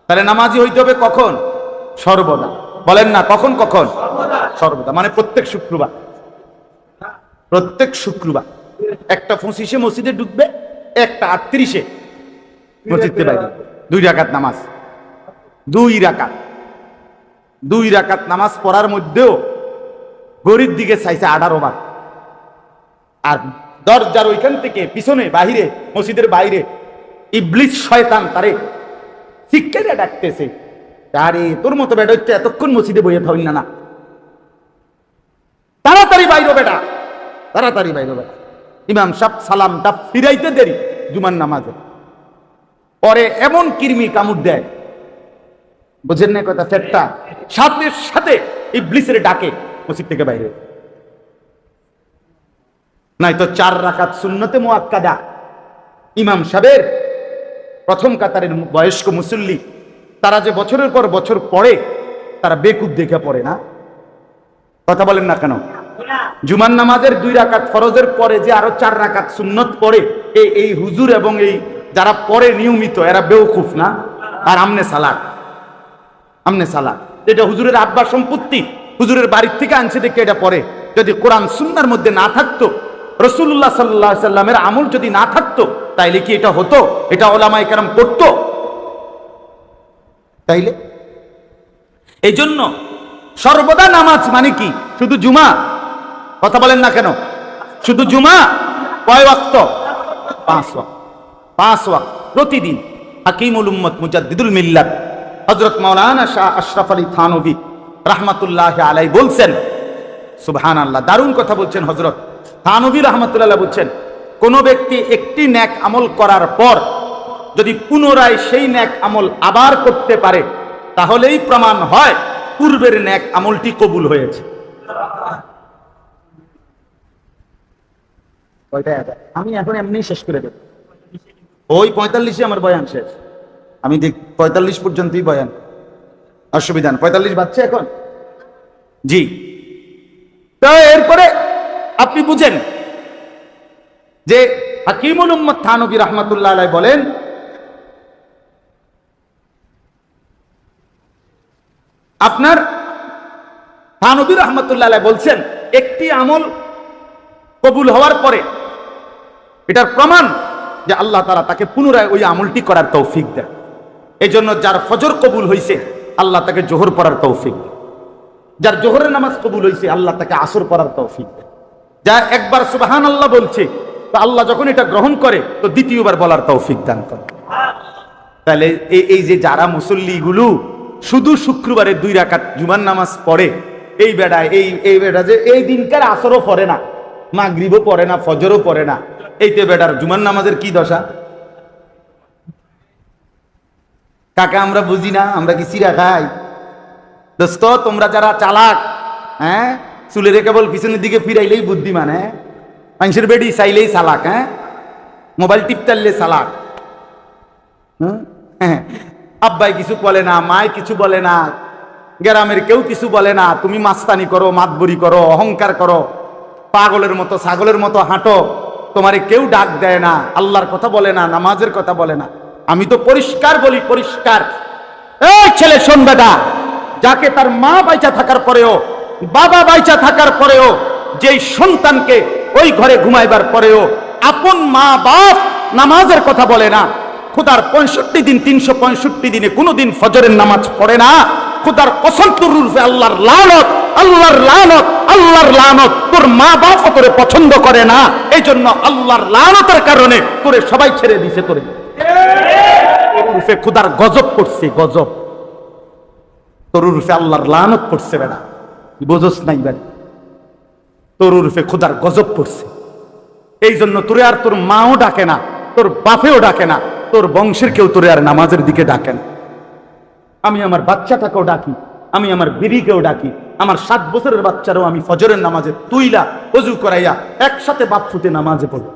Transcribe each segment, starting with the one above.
তাহলে নামাজি হইতে হবে কখন? সর্বদা। বলেন না কখন কখন? সর্বদা। মানে প্রত্যেক শুক্রবার, প্রত্যেক শুক্রবার একটা 25-এ মসজিদে ঢুকবে, একটা 38-এ মসজিদে বাইরে। 2 রাকাত নামাজ, 2 রাকাত নামাজ পড়ার মধ্যেও গরিব দিকে চাইছে 18 বার। আর দরজার ওইখান থেকে পিছনে বাহিরে, মসজিদের বাইরে ইবলিস শয়তান তারে শিক্ষাটা ডাকতেছে, আরে তোর মতো বেটা হচ্ছে এতক্ষণ মসজিদে বইয়ে থাকল না, তাড়াতাড়ি বাইরো বেটা, তাড়াতাড়ি বাইরো বেটা। ইমাম সাহেব সালামটা ফিরাইতে দেরি জুমার নামাজে, পরে এমন কিরমি কামড় দেয়, বুঝেন না কথা, ফেটটা সাথে সাথে ইবলিসের ডাকে মসজিদ থেকে বাইরে। নাই তো 4 রাকাত সুন্নতে মুআক্কাদা ইমাম সাহেবের প্রথম কাতারের বয়স্ক মুসল্লি, তারা যে বছরের পর বছর পড়ে, তারা বেকুব দেখে পড়ে না? কথা বলেন না কেন? জুমার নামাজের 2 রাকাত ফরজের পরে যে আরো 4 রাকাত সুন্নত পড়ে, এই হুজুর এবং এই যারা পড়ে নিয়মিত, এরা বেওকুফ না? আর আমনে সালাক, আমনে সালাক। এটা হুজুরের আব্বা সম্পত্তি, হুজুরের বাড়ির থেকে আনছে দেখে এটা পড়ে। যদি কোরআন সুন্নাহর মধ্যে না থাকতো, রাসূলুল্লাহ সাল্লাল্লাহু আলাইহি সাল্লামের আমল যদি না থাকতো, তাইলে কি এটা হতো? এটা উলামায়ে কেরাম পড়তো? তাইলে এই জন্য সর্বদা নামাজ মানে কি? শুধু জুমা? কথা বলেন না কেন? শুধু জুমা? কয় ওয়াক্ত? 5 ওয়াক্ত। 5 ওয়াক্ত প্রতিদিন। হাকিমুল উম্মত মুজাদ্দিদুল মিল্লাত হযরত মাওলানা শাহ আশরাফ আলী থানভী রাহমাতুল্লাহি আলাইহি বলছেন, সুবহানাল্লাহ, দারুণ কথা বলছেন হযরত থানভী রাহমাতুল্লাহ বলছেন, কোন ব্যক্তি একটি নেক আমল করার পর যদি পুনরায় সেই নেক আমল আবার করতে পারে, তাহলেই প্রমাণ হয় পূর্বের নেক আমলটি কবুল হয়েছে। আমি এখন এমনি শেষ করে দেব, ওই 45-এ আমার বয়ান শেষ। আমি 45 পর্যন্তই বয়ান, অসুবিধা না। 45 বাজছে এখন, জি। তো এরপরে আপনি বুঝেন যে হাকিমুল উম্মত থানভী রাহমাতুল্লাহ আলাইহি বলেন, আপনার থানভী রাহমাতুল্লাহ আলাইহি বলছেন, একটি আমল কবুল হওয়ার পরে এটার প্রমাণ যে আল্লাহ তাআলা তাকে পুনরায় ওই আমলটি করার তৌফিক দেন। এই জন্য যার ফজর কবুল হয়েছে, আল্লাহ তাকে জোহর পড়ার তৌফিক দেন। যার জোহরের নামাজ কবুল হয়েছে, আল্লাহ তাকে আসর পড়ার তৌফিক দেন। যা একবার সুবহানাল্লাহ বলছে, তো আল্লাহ যখন এটা গ্রহণ করে, তো দ্বিতীয়বার বলার তৌফিক দান করে। তাহলে এই যে যারা মুসল্লিগুলো শুধু শুক্রবারে 2 রাকাত জুমার নামাজ পড়ে, এই বেড়া এই বেড়া যে এই দিনকার আসরও পড়ে না, মাগরিবও পড়ে না, ফজরও পড়ে না, এইতে বেড়ার জুমার নামাজের কি দশা? কাকা আমরা বুঝি না, আমরা কি চিরা খাই? দোস্ত, তোমরা যারা চালাক, হ্যাঁ, চুলের কেবল পিছনের দিকে ফিরাইলেই বুদ্ধিমান, হ্যাঁ, মানুষের বেডি চাইলেই চালাক, হ্যাঁ, মোবাইল টিপতারলে চালাক, হ্যাঁ, আব্বাই কিছু বলে না, মায় কিছু বলে না, গ্রামের কেউ কিছু বলে না, তুমি মাস্তানি করো, মাতবরি করো, অহংকার করো, পাগলের মতো ছাগলের মতো হাঁটো, তোমারে কেউ ডাক দেয় না, আল্লাহর কথা বলে না, নামাজের কথা বলে না। আমি তো পরিষ্কার বলি, পরিষ্কার, এই ছেলে শোন বেটা, যাকে তার মা বাইচা থাকার পরেও, বাবা বাইচা থাকার পরেও, যেই সন্তানকে ওই ঘরে ঘুমাইবার পরেও আপন মা বাপ নামাজের কথা বলে না, খোদার 65 দিন 365 দিনে কোনোদিন ফজরের নামাজ পড়ে না, খোদার কসম তোর রূপে আল্লাহর লানত, আল্লাহর লানত, আল্লাহর লানত, তোর মা বাপ তোরে পছন্দ করে না, এই জন্য আল্লাহর লানতের কারণে তোরে সবাই ছেড়ে দিছে, তোরে রূপে খোদার গজব পড়ছে, গজব তোর রূপে আল্লাহর লানত পড়ছে। বেটা বোঝস নাই, বেটা তোর রূপে খোদার গজব পড়ছে। এই জন্য তোরে আর তোর মাও ডাকে না, তোর বাপেও ডাকে না, তোর বংশের কেউ তোরে আর নামাজের দিকে ডাকে না। আমি আমার বাচ্চাটাকেও ডাকি, আমি আমার বিবিকেও ডাকি, আমার 7 বছরের বাচ্চারও আমি ফজরের নামাজে তুইলা ওযু করাইয়া একসাথে বাপ ফুটে নামাজে পড়ি।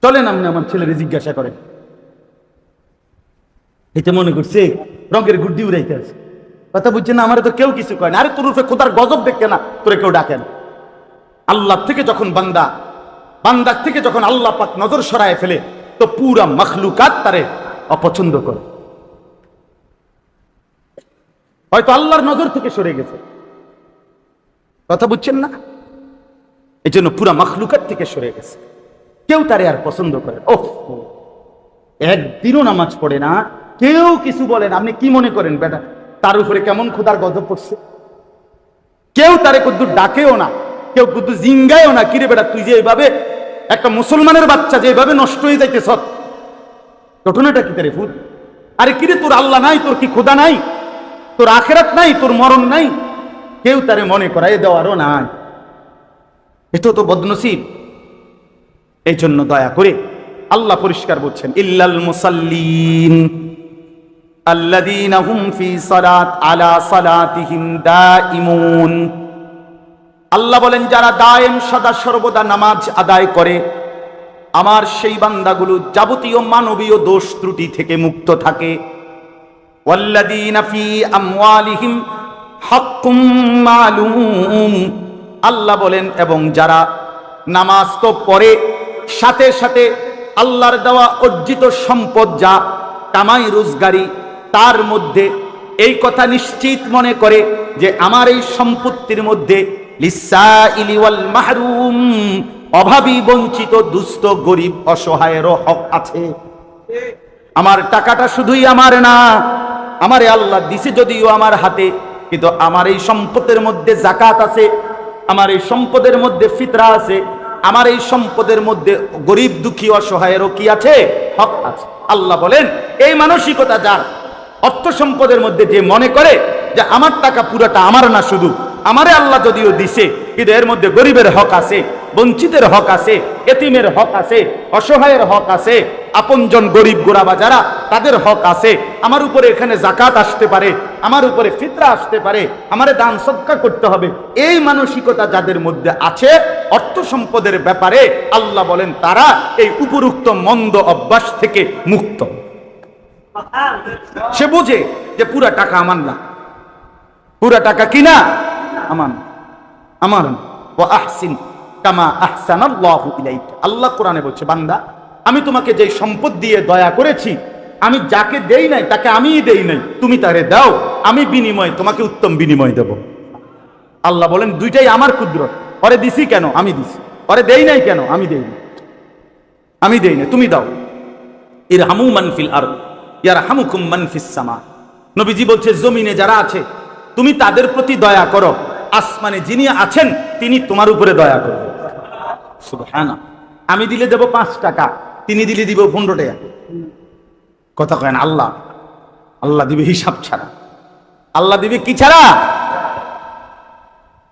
চলেন আপনি আমার ছেলেরে জিজ্ঞাসা করেন, এটা মনে করছে রঙের গুড্ডি উড়াইতে আছে, কথা বুঝছে না, আমার তো কেউ কিছু কয় না। আরে তোর রূপে খোদার গজব দেখে না, তোরে কেউ ডাকেন। আল্লাহ থেকে যখন বান্দার থেকে যখন আল্লাহ পাক নজর সরায় ফেলে, তো পুরা মখলুকাত তারে অপছন্দ করে, হয়তো আল্লাহর নজর থেকে সরে গেছে। কথা বুঝছেন না? এই জন্য পুরা মাখলুকাত থেকে সরে গেছে, কেউ তারে আর পছন্দ করে। ওহ, একদিনও নামাজ পড়ে না, কেউ কিছু বলেন, আপনি কি মনে করেন বেটা তার উপরে কেমন খোদার গজব পড়ছে? কেউ তারে কদ্দু ডাকেও না, কেউ কদ্দু জিঙ্গায়ও না, কিরে বেটা তুই যে এইভাবে একটা মুসলমানের বাচ্চা যে এইভাবে নষ্ট হয়ে যাইতেছ, ঘটনাটা কি তারে ফুট? আরে কিরে তোর আল্লাহ নাই, তোর কি খোদা নাই, তোর আখেরাত নাই, তোর মরণ নাই, কেউ তারে মনে করাই দেওয়ারও নাই। এটা তো বদনসিব। এই জন্য দয়া করে আল্লাহ পরিষ্কার বলছেন, ইল্লাল মুসাল্লিন আল্লাযীনা হুম ফি সালাত আলা সালাতিহিম দাইমুন। আল্লাহ বলেন যারা দায়েম সদা সর্বদা নামাজ আদায় করে, আমার সেই বান্দাগুলো যাবতীয় মানবীয় দোষ ত্রুটি থেকে মুক্ত থাকে। ওয়াল্লাযীনা ফি আমওয়ালিহিম হাক্কুম মালুম। আল্লাহ বলেন এবং যারা নামাজ তো পড়ে, সাথে সাথে আল্লাহর দেওয়া অর্জিত সম্পদ যা কামাই রোজগারি, তার মধ্যে এই কথা নিশ্চিত মনে করে যে আমার এই সম্পত্তির মধ্যে লিসাইলি ওয়াল মাহরুম, অভাবী বঞ্চিত দুস্থ গরিব অসহায়েরও হক আছে। আমার টাকাটা শুধুই আমার না, আমারে আল্লাহ দিছে যদিও আমার হাতে, কিন্তু আমার এই সম্পদের মধ্যে যাকাত আছে, আমার এই সম্পদের মধ্যে ফিতরা আছে, আমার এই সম্পদের মধ্যে গরিব দুঃখী অসহায়েরও কি আছে? হক আছে। আল্লাহ বলেন এই মানসিকতা যার, অর্থ সম্পদের মধ্যে যে মনে করে যে আমার টাকা পুরোটা আমার না, শুধু আমারে আল্লাহ যদিও দিছে, কিন্তু এর মধ্যে গরিবের হক আছে, বঞ্চিতের হক আছে, এতিমের হক আছে, অসহায়ের হক আছে, আপনজন গরিব গোরাবা যারা তাদের হক আছে, আমার উপরে এখানে যাকাত আসতে পারে, আমার উপরে ফিতরা আসতে পারে, আমারে দান সদকা করতে হবে, এই মানসিকতা যাদের মধ্যে আছে অর্থ সম্পদের ব্যাপারে, আল্লাহ বলেন তারা এই উপরোক্ত মন্দ অভ্যাস থেকে মুক্ত। সে বুঝে যে পুরা টাকা আমার না, পুরা টাকা কিনা আমার, আমার ওয়া আহসিন কামা আহসানাল্লাহু ইলাইকা। আল্লাহ কোরআনে বলছে, বান্দা আমি তোমাকে যে সম্পদ দিয়ে দয়া করেছি, আমি যাকে দেই নাই তাকে আমিই দেই নাই, তুমি তারে দাও, আমি বিনিময় তোমাকে উত্তম বিনিময় দেব। আল্লাহ বলেন দুইটাই আমার কুদরত, ওরে দিছি কেন? আমি দিছি। ওরে দেই নাই কেন? আমি দেই নাই, আমি দেই নাই, তুমি দাও। ইরহামু মান ফিল আরদ ইয়ারহামুকুম মান ফিস সামা। নবীজি বলছে জমিনে যারা আছে তুমি তাদের প্রতি দয়া করো, আসমানে যিনি আছেন তিনি তোমার উপরে দয়া করবেন। সুবহানাল্লাহ। আমি দিলে দেব 5 টাকা, তিনি দিলে দিব 15 টাকা। কথা কয় না? আল্লাহ, আল্লাহ দিবে হিসাব ছাড়া। আল্লাহ দিবে কি ছাড়া?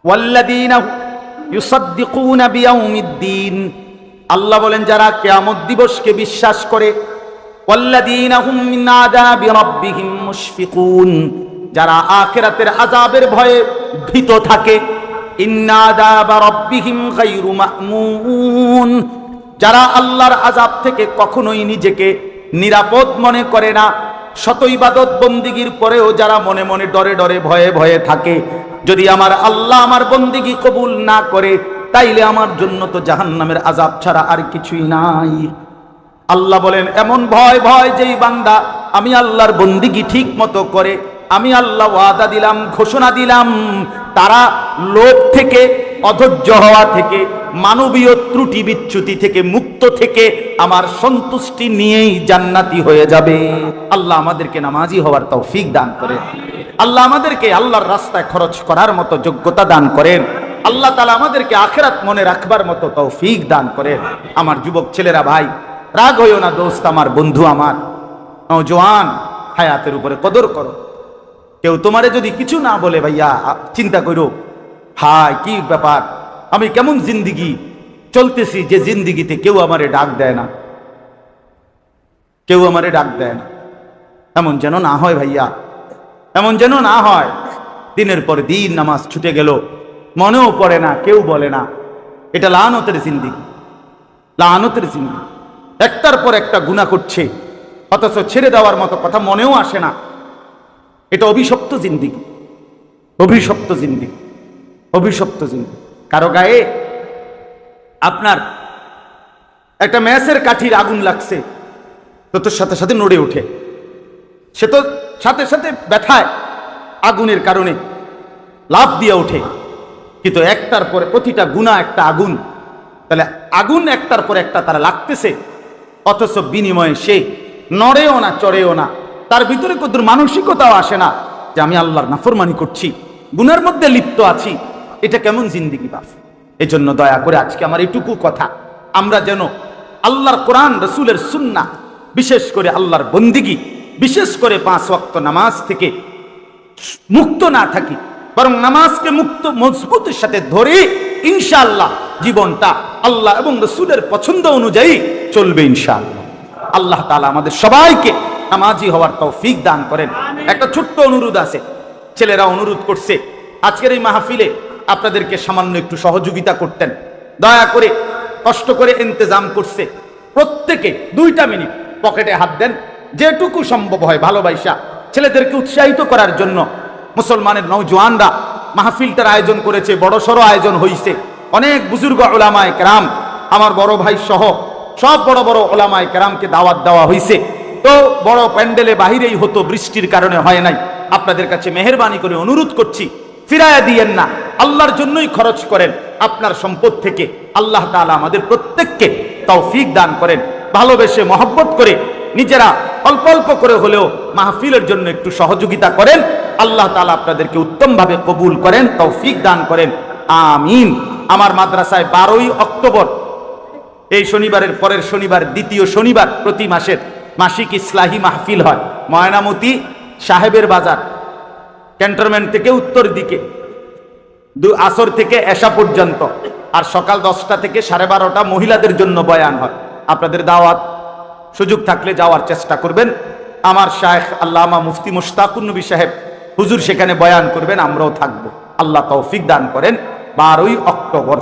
ওয়াল্লাযীনা ইউসাদ্দিকুনা বিয়াউমিদ্দিন। আল্লাহ বলেন যারা কিয়ামত দিবসকে বিশ্বাস করে, ওয়াল্লাযীনা হুম মিন আযাবি রাব্বিহিম মুশফিকুন, যারা আখিরাতের আযাবের ভয়ে ভীত থাকে। ইন্না আযাবা রাব্বিহিম গায়রু মা'মুন, যারা আল্লাহর আযাব থেকে কখনোই নিজেকে নিরাপদ মনে করে না। শত ইবাদত বন্দিগির পরেও যারা মনে মনে ডরে ডরে ভয়ে ভয়ে থাকে, যদি আমার আল্লাহ আমার বন্দিগি কবুল না করে তাইলে আমার জন্য তো জাহান্নামের আযাব ছাড়া আর কিছুই নাই। আল্লাহ বলেন এমন ভয় ভয় যেই বান্দা আমি আল্লাহর বন্দিগি ঠিক মতো করে, আমি আল্লাহ ওয়াদা দিলাম, ঘোষণা দিলাম, তারা লোভ থেকে, অধৈর্য হওয়া থেকে, মানবীয় ত্রুটি বিচ্যুতি থেকে মুক্ত থেকে আমার সন্তুষ্টি নিয়েই জান্নাতি হয়ে যাবে। আল্লাহ আমাদেরকে নামাজি হওয়ার তৌফিক দান করেন। আল্লাহ আমাদেরকে আল্লাহর রাস্তায় খরচ করার মতো যোগ্যতা দান করেন। আল্লাহ তাআলা আমাদেরকে আখিরাত মনে রাখবার মতো তৌফিক দান করেন। আমার যুবক ছেলেরা, ভাই রাগ হইও না দোস্ত, আমার বন্ধু, আমার নওজোয়ান, হায়াতের উপরে কদর করো। কেউ তোমারে যদি কিছু না বলে, ভাইয়া চিন্তা করো, হাই কি ব্যাপার, আমি কেমন জিন্দিগি চলতেছি যে জিন্দিগিতে কেউ আমারে ডাক দেয় না, কেউ আমারে ডাক দেয় না। এমন যেন না হয় ভাইয়া, এমন যেন না হয়। দিনের পর দিন নামাজ ছুটে গেল, মনেও পড়ে না, কেউ বলে না। এটা লাআনতের জিন্দিগি, লাআনতের জিন্দিগি। একটার পর একটা গুনাহ করছে, অথচ ছেড়ে দেওয়ার মতো কথা মনেও আসে না। এটা অভিশপ্ত জিন্দিগি, অভিশপ্ত জিন্দিগি, অভিশপ্ত জিন্দিগি। কারো গায়ে আপনার একটা ম্যাচের কাঠির আগুন লাগছে, তো তোর সাথে সাথে নড়ে ওঠে, সে তো সাথে সাথে ব্যথায় আগুনের কারণে লাফ দিয়ে ওঠে। কিন্তু একটার পরে প্রতিটা গুনাহ একটা আগুন, তাহলে আগুন একটার পর একটা তারা লাগতেছে, অথচ বিনিময়ে সে নড়েও না, চড়েও না, তার ভিতরে কত মানসিকতাও আসে না যে আমি আল্লাহর নাফরমানি করছি, গুনার মধ্যে লিপ্ত আছি। এটা কেমন জিন্দিগি বাপ? এই জন্য দয়া করে আজকে আমার এইটুকু কথা, আমরা যেন আল্লাহর কোরআন, রসুলের সুন্নাহ, বিশেষ করে আল্লাহর বন্দিগি, বিশেষ করে 5 ওয়াক্ত নামাজ থেকে মুক্ত না থাকি, বরং নামাজকে মুক্ত মজবুতের সাথে ধরে ইনশাআল্লাহ জীবনটা আল্লাহ এবং রসুলের পছন্দ অনুযায়ী চলবে ইনশাআল্লাহ। আল্লাহ তাআলা আমাদের সবাইকে নামাজি হওয়ার তৌফিক দান করেন। একটা ছোট্ট অনুরোধ আছে, ছেলেরা অনুরোধ করছে আজকের এই মাহফিলে আপনাদেরকে সামান্য একটু সহযোগিতা করতেন, দয়া করে কষ্ট করে ইন্তজাম করছে, প্রত্যেকে 2টা মিনিট পকেটে হাত দেন, যেটুকু সম্ভব হয় ভালোবাসা ছেলেদেরকে উৎসাহিত করার জন্য। মুসলমানের নওজোয়ানরা মাহফিলটার আয়োজন করেছে, বড় সড়ো আয়োজন হয়েছে, অনেক বুজুর্গ ওলামায়ে কেরাম, আমার বড় ভাই সহ সব বড় বড় ওলামায়ে কেরামকে দাওয়াত দেওয়া হয়েছে। তো বড় প্যান্ডেলে বাহিরেই হতো, বৃষ্টির কারণে হয় নাই। আপনাদের কাছে মেহেরবানি করে অনুরোধ করছি, ফিরায়া দিয়েন না, আল্লাহর জন্যই খরচ করেন আপনার সম্পদ থেকে। আল্লাহ তাআলা আমাদের প্রত্যেককে তৌফিক দান করেন। ভালোবেসে মহব্বত করে নিজেরা অল্প অল্প করে হলেও মাহফিলের জন্য একটু সহযোগিতা করেন। আল্লাহ তাআলা আপনাদেরকে উত্তমভাবে কবুল করেন, তৌফিক দান করেন, আমিন। আমার মাদ্রাসায় 12ই অক্টোবর, এই শনিবারের পরের শনিবার, দ্বিতীয় শনিবার প্রতি মাসের মাসিক ইসলাহি মাহফিল হয় ময়নামতি সাহেবের বাজার ক্যান্টনমেন্ট থেকে উত্তর দিকে, আসর থেকে এশা পর্যন্ত, আর সকাল 10টা থেকে 12:30 মহিলাদের জন্য বয়ান হয়। আপনাদের দাওয়াত, সুযোগ থাকলে যাওয়ার চেষ্টা করবেন। আমার শায়েখ আল্লামা মুফতি মুশতাকুন নবী সাহেব হুজুর সেখানে বয়ান করবেন, আমরাও থাকবো। আল্লাহ তৌফিক দান করেন। 12ই অক্টোবর।